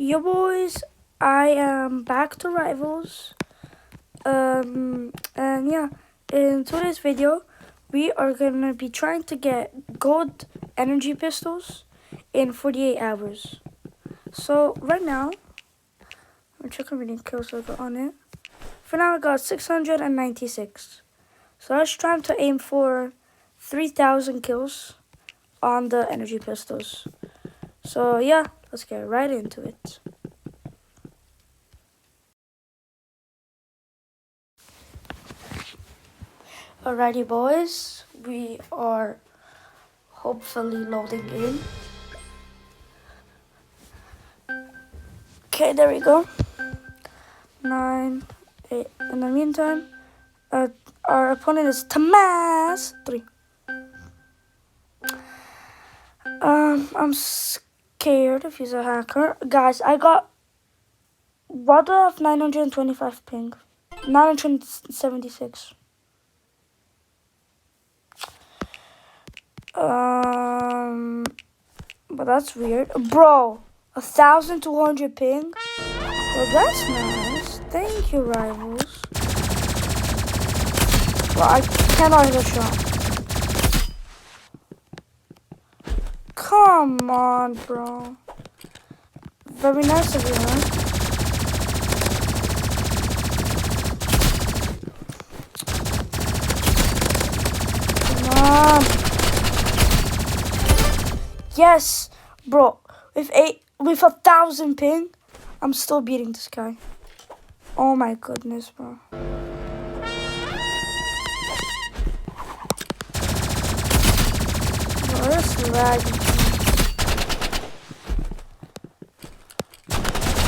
Yo boys, I am back to Rivals. And yeah, in today's video, we are gonna be trying to get gold energy pistols in 48 hours. So right now, I'm checking how many kills I got on it. For now, I got 696. So let's try to aim for 3,000 kills on the energy pistols. So yeah, let's get right into it. Alrighty boys, we are hopefully loading in. Okay, there we go. 9, 8. In the meantime, our opponent is Tomas 3. I'm scared if he's a hacker. Guys, I got water of 925 ping. 976. But that's weird. Bro, 1,200 ping? Well, that's nice. Thank you, Rivals. Well, I cannot hit a shot. Come on, bro. Very nice of you, huh? Come on. Yes, bro. With 1,000 ping, I'm still beating this guy. Oh my goodness, bro. Bro, that's laggy.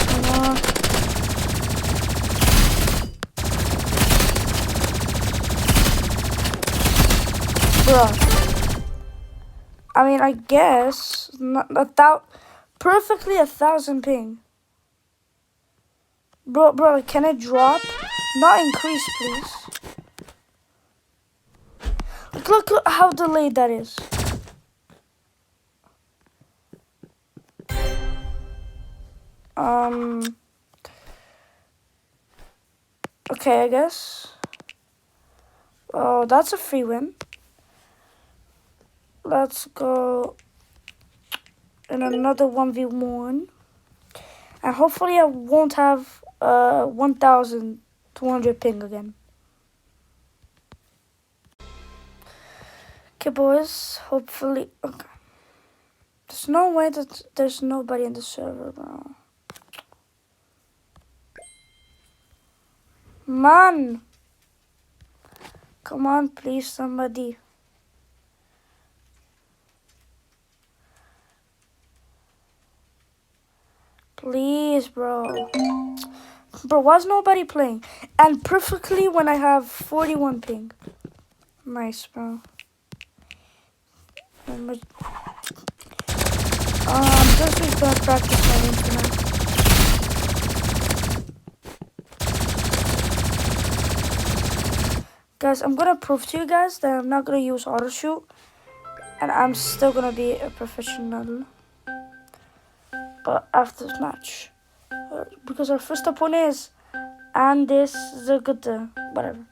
Come on. Bro. I mean, I guess perfectly 1,000 ping. Bro, can it drop? Not increase, please. Look how delayed that is. Okay, I guess. Oh, that's a free win. Let's go in another 1v1. And hopefully I won't have 1,200 ping again. Okay, boys. Hopefully. Okay. There's no way that there's nobody in the server, bro. Man. Come on, please, somebody. Please, bro. Bro, why's nobody playing? And perfectly when I have 41 ping. Nice, bro. Just gonna practice my internet. Guys, I'm gonna prove to you guys that I'm not gonna use auto shoot, and I'm still gonna be a professional. But after this match, because our first opponent is Andes Zagata, whatever.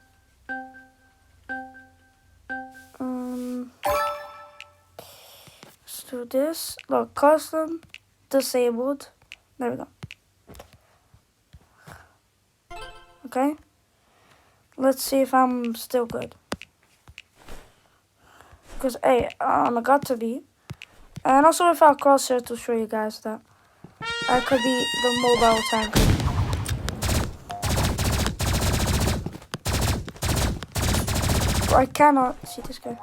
Let's do this. Look, custom disabled. There we go. Okay. Let's see if I'm still good. Because hey, I got to be. And also without crosshair to show you guys that I could be the mobile tanker. I cannot see this guy.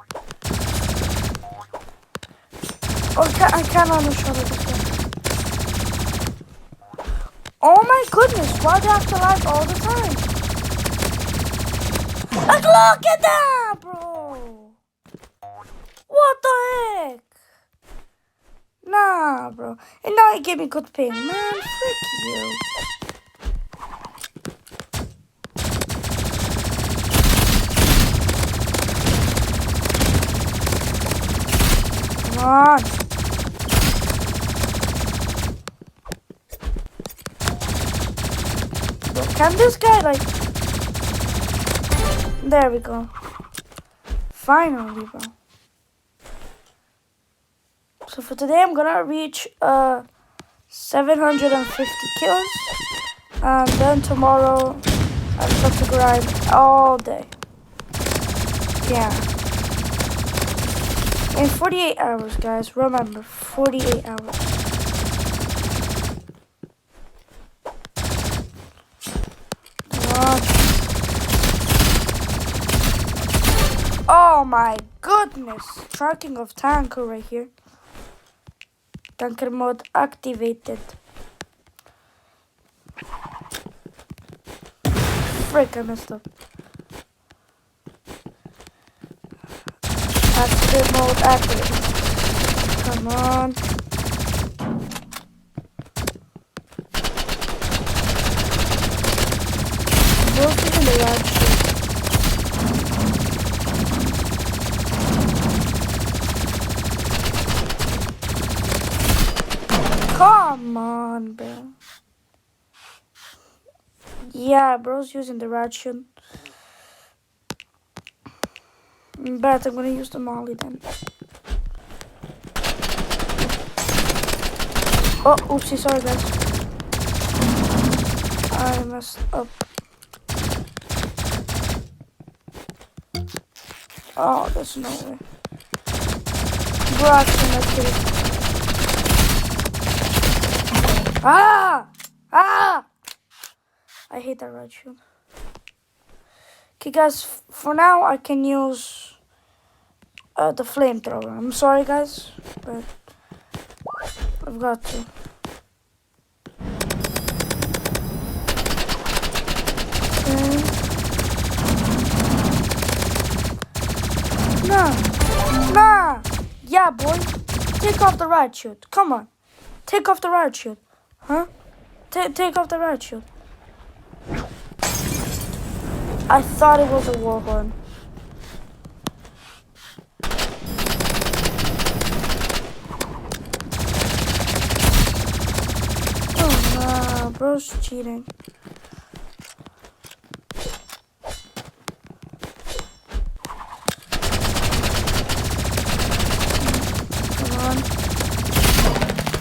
Oh, I cannot shot at this guy. Oh my goodness, why do I have to lag all the time? Like, look at that, bro. What the heck? Nah, bro. And now he gave me good ping. Man, frick you. Come on. Can this guy like... There we go. Finally, bro. So for today, I'm gonna reach 750 kills. And then tomorrow, I'm going to grind all day. Yeah. In 48 hours, guys. Remember, 48 hours. Oh my goodness. Tracking of tanker right here. Tanker mode activated. Frick, I messed up. Active mode activated. Come on. Both in the right shit. Come on, bro. Yeah, bro's using the ration. Bet I'm gonna use the molly then. Oh, oopsie, sorry guys. I messed up. Oh, there's no way. Bro, actually, let's get it. Ah! Ah! I hate that red shield. Okay, guys, for now, I can use the flamethrower. I'm sorry, guys, but I've got to. Okay. Nah. Nah. Yeah, boy. Take off the riot shield. Come on. Take off the riot shield. Huh? Take off the riot shield. I thought it was a war horn. Oh no, bro's cheating. Come on.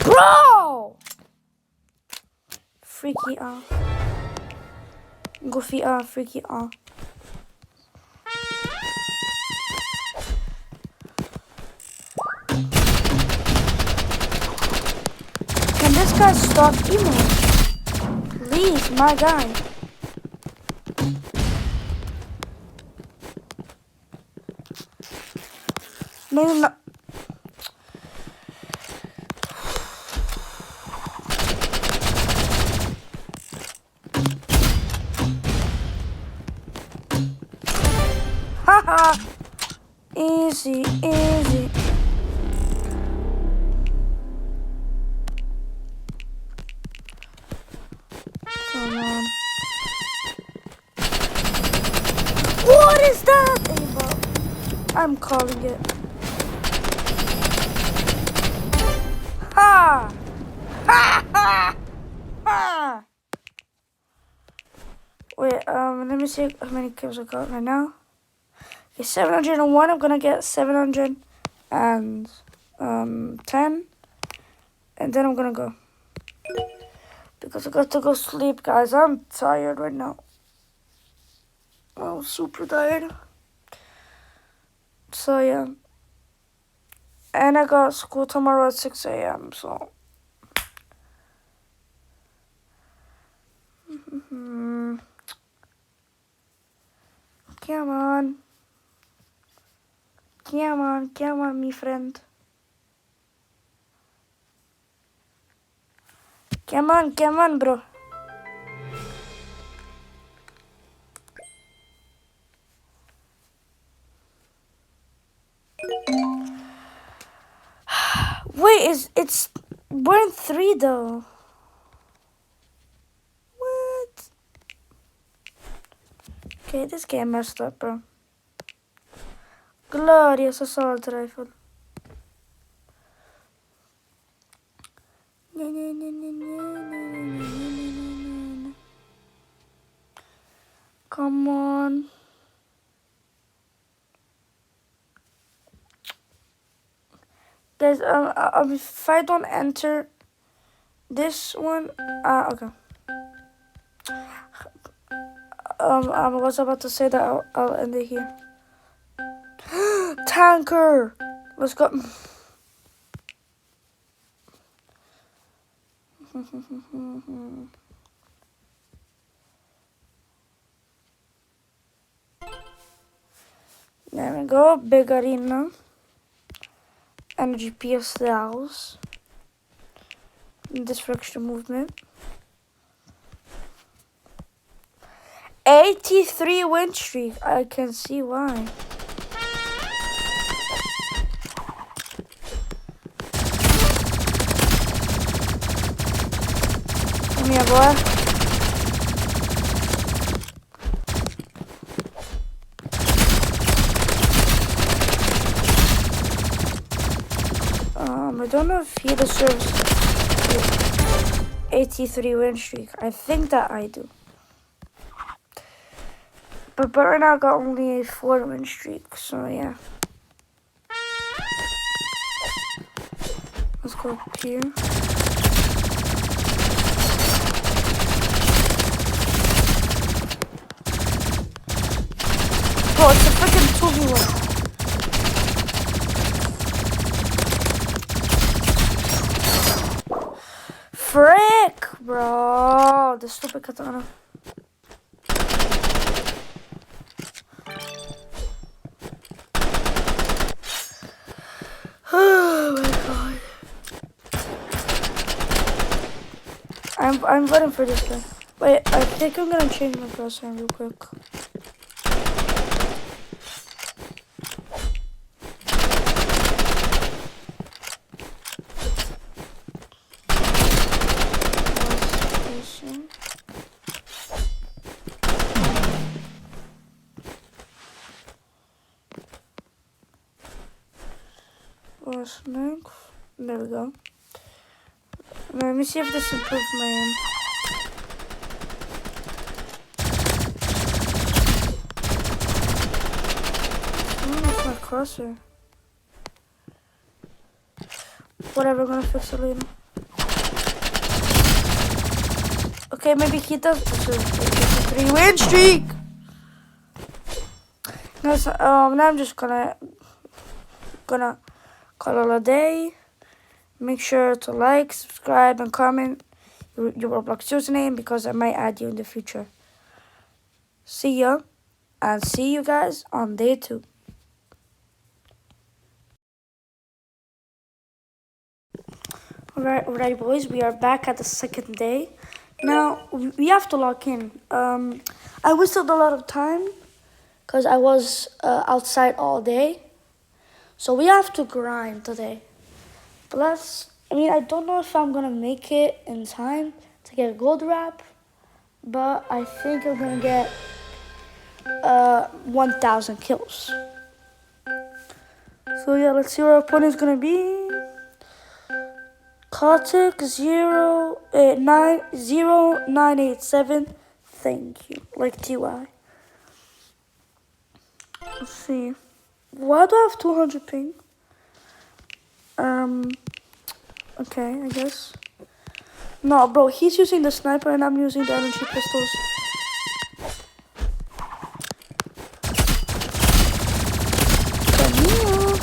Bro! Freaky off. Goofy off, freaky off. Can this guy stop emotes? Please, my guy. Maybe not. Haha. Easy, easy. Come on. What is that? Ava? I'm calling it. Ha! Ha ha! Ha! Wait, let me see how many kills I got right now. Okay, 701. I'm gonna get 710, and then I'm gonna go because I got to go sleep, guys. I'm tired right now. I'm super tired. So yeah, and I got school tomorrow at 6 a.m. So. Come on. Come on, come on, my friend. Come on, bro. Wait, we're in 3 though. What? Okay, this game messed up, bro. Glorious assault rifle. Come on. Guys, if I don't enter this one, okay. I was about to say that I'll end it here. Tanker! Let's go. There we go. Big arena. Energy pistols. Destruction movement. 83 win streak. I can see why. Come here, boy. I don't know if he deserves 83 win streak. I think that I do. But right now I got only a 4 win streak, so yeah. Let's go up here. Bro, it's a freaking 2v1. Frick, bro. The stupid katana. Oh my god. I'm voting for this guy. Wait, I think I'm gonna change my crosshair real quick. Length. There we go. Let me see if this improves my aim. That's my crosshair. Whatever, I'm gonna fix it later. Okay, maybe he does. This is a 3 win streak. No, so, now I'm just gonna call it a day. Make sure to like, subscribe, and comment your Roblox username because I might add you in the future. See ya, and see you guys on day 2. Alright, boys, we are back at the second day. Now, we have to lock in. I wasted a lot of time because I was outside all day. So we have to grind today. But I don't know if I'm gonna make it in time to get a gold wrap, but I think I'm gonna get 1,000 kills. So yeah, let's see where our opponent's gonna be. Kotick 0987. Thank you. Like TY. Let's see. Why do I have 200 ping? Okay, I guess. No, bro, he's using the sniper and I'm using the energy pistols. Come here.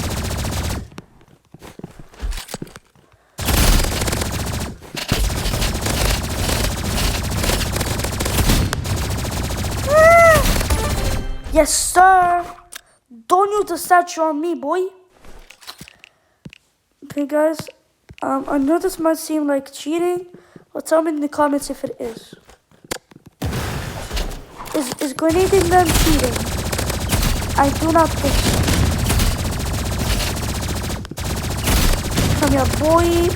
Yes, sir. Don't use the statue on me, boy. Okay, guys. I know this might seem like cheating, but tell me in the comments if it is. Is grenading them cheating? I do not think so. Come here, boy.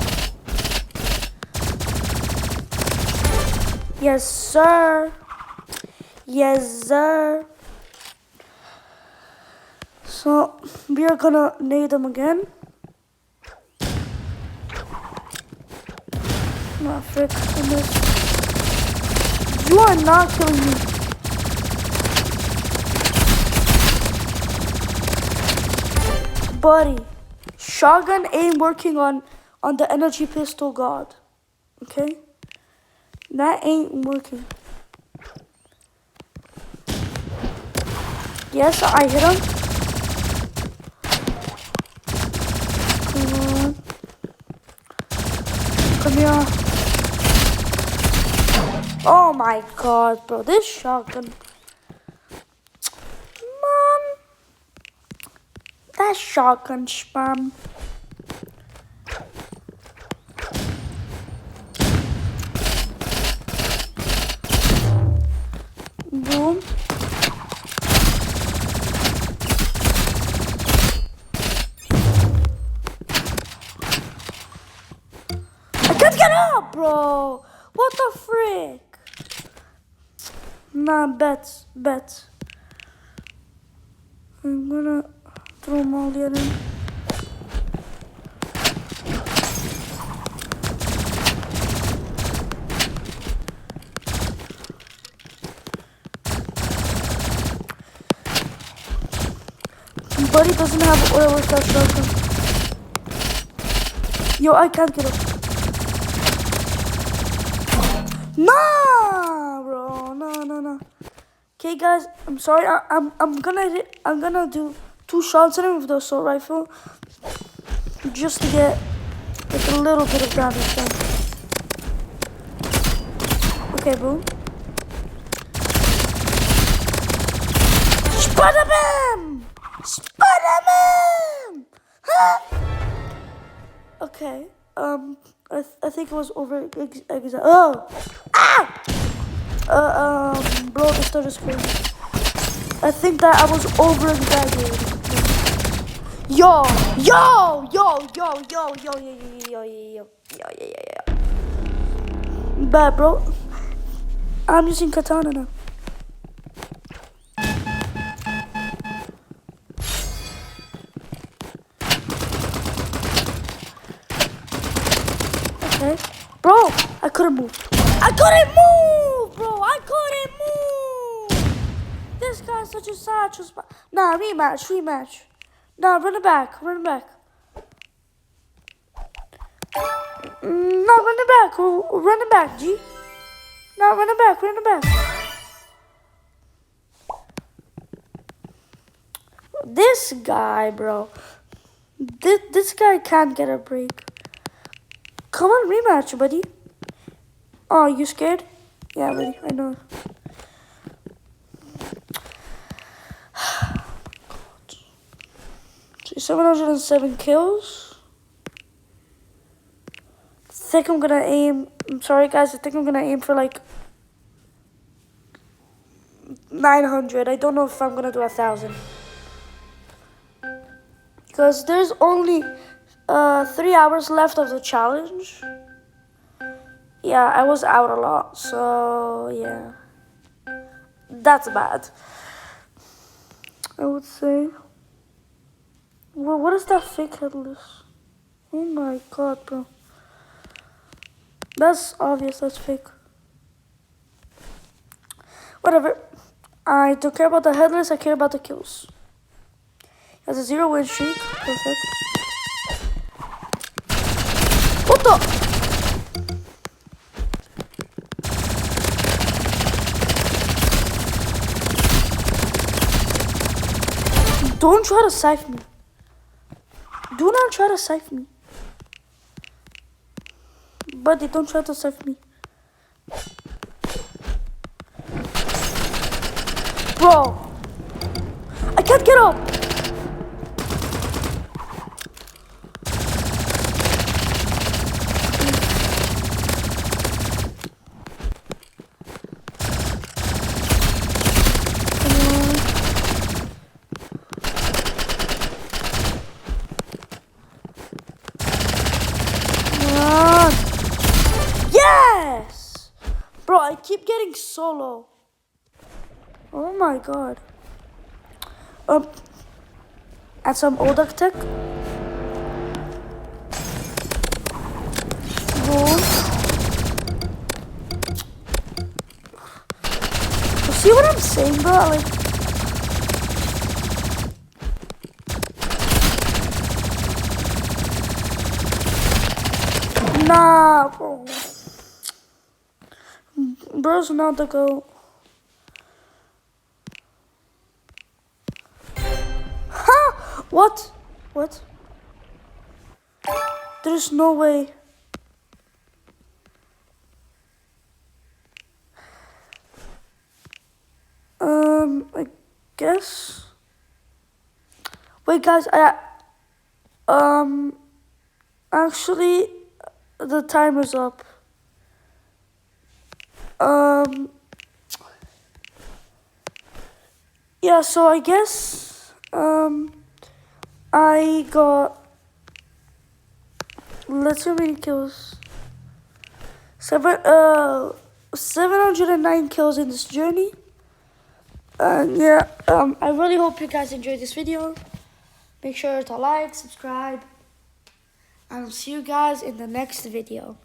Yes, sir. Yes, sir. So, we are gonna nade them again. Not frick in this. You are not killing me. Buddy, shotgun ain't working on the energy pistol god. Okay? That ain't working. Yes, I hit him. Come on. Come here. Oh my god, bro. This shotgun. Man. That shotgun spam. Boom. I can't get up, bro. What the frick? Nah, bets. I'm gonna throw them all the other. Buddy doesn't have oil with that shotgun. Yo, I can't get up. Nah, bro. No. Okay, guys, I'm sorry. I'm gonna do 2 shots at him with the assault rifle, just to get like a little bit of damage done. Okay, boom. Spider-Man! Spider-Man! Huh? Okay. I think it was over. Oh! Ah! Bro, this stuff is crazy. I think that I was over exaggerating. Yo! Bad, bro. I'm using katana now. Okay. Bro, I couldn't move. Bro. I couldn't move. This guy's such a satchel spot. Nah, rematch. Nah, run it back. Nah, run it back, G. Nah, run it back. This guy, bro. This guy can't get a break. Come on, rematch, buddy. Oh, you scared? Yeah, buddy, I know. So 707 kills. I'm sorry, guys. I think I'm gonna aim for like 900. I don't know if I'm gonna do 1,000. Because there's only 3 hours left of the challenge. Yeah, I was out a lot, so yeah. That's bad, I would say. Well, what is that fake headless? Oh my god, bro. That's obvious, that's fake. Whatever. I don't care about the headless, I care about the kills. Has a 0 win streak. Perfect. What the? Don't try to siphon me. Do not try to siphon me. Buddy, don't try to siphon me. Bro, I can't get up. Yes! Bro, I keep getting solo. Oh my god. At some old tech. Boom. You see what I'm saying, bro? Like, Nah, bro. Bro's not the GOAT. Ha! What? What? There's no way. I guess. Wait, guys. Actually, the timer's up. Yeah. So I guess. I got. Let's see how many kills. 709 kills in this journey. Yeah, I really hope you guys enjoyed this video. Make sure to like, subscribe, and I'll see you guys in the next video.